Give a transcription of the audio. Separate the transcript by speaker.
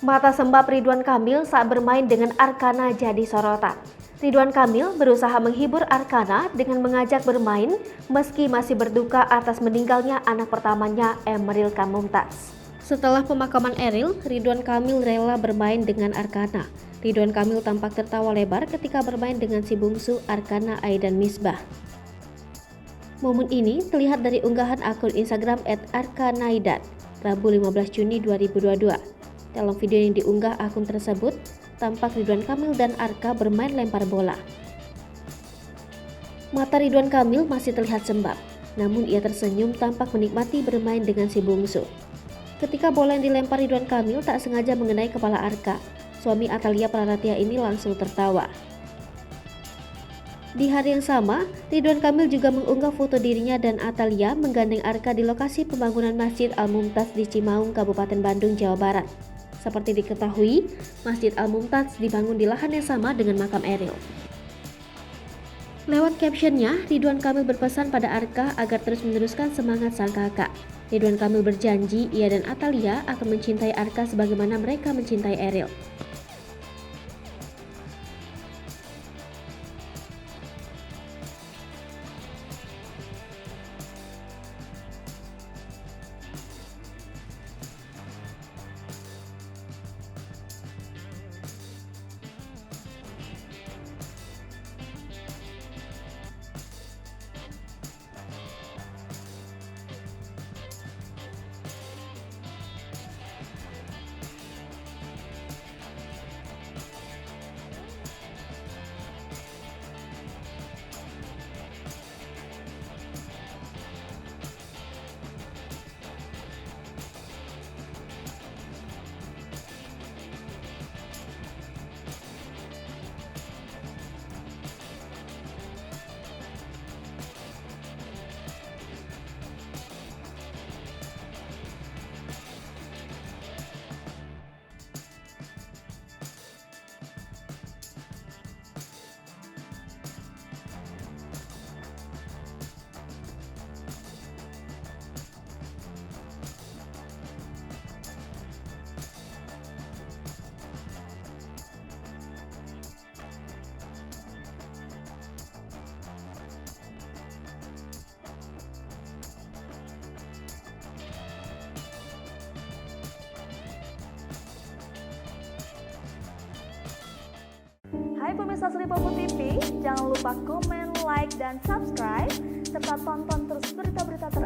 Speaker 1: Mata sembab Ridwan Kamil saat bermain dengan Arkana jadi sorotan. Ridwan Kamil berusaha menghibur Arkana dengan mengajak bermain meski masih berduka atas meninggalnya anak pertamanya Emeril Khan Mumtaz. Setelah pemakaman Eril, Ridwan Kamil rela bermain dengan Arkana. Ridwan Kamil tampak tertawa lebar ketika bermain dengan si bungsu Arkana Aidan Misbah. Momen ini terlihat dari unggahan akun Instagram @arkanaidan, Rabu 15 Juni 2022. Dalam video yang diunggah akun tersebut, tampak Ridwan Kamil dan Arka bermain lempar bola. Mata Ridwan Kamil masih terlihat sembab, namun ia tersenyum tampak menikmati bermain dengan si bungsu. Ketika bola yang dilempar Ridwan Kamil tak sengaja mengenai kepala Arka, suami Atalia Praratia ini langsung tertawa. Di hari yang sama, Ridwan Kamil juga mengunggah foto dirinya dan Atalia menggandeng Arka di lokasi pembangunan Masjid Al-Mumtaz di Cimaung, Kabupaten Bandung, Jawa Barat. Seperti diketahui, Masjid Al-Mumtaz dibangun di lahan yang sama dengan makam Eril. Lewat captionnya, Ridwan Kamil berpesan pada Arka agar terus meneruskan semangat sang kakak. Ridwan Kamil berjanji ia dan Atalia akan mencintai Arka sebagaimana mereka mencintai Eril.
Speaker 2: Hai pemirsa Sri Popo TV, jangan lupa komen, like, dan subscribe, serta tonton terus berita-berita terbaru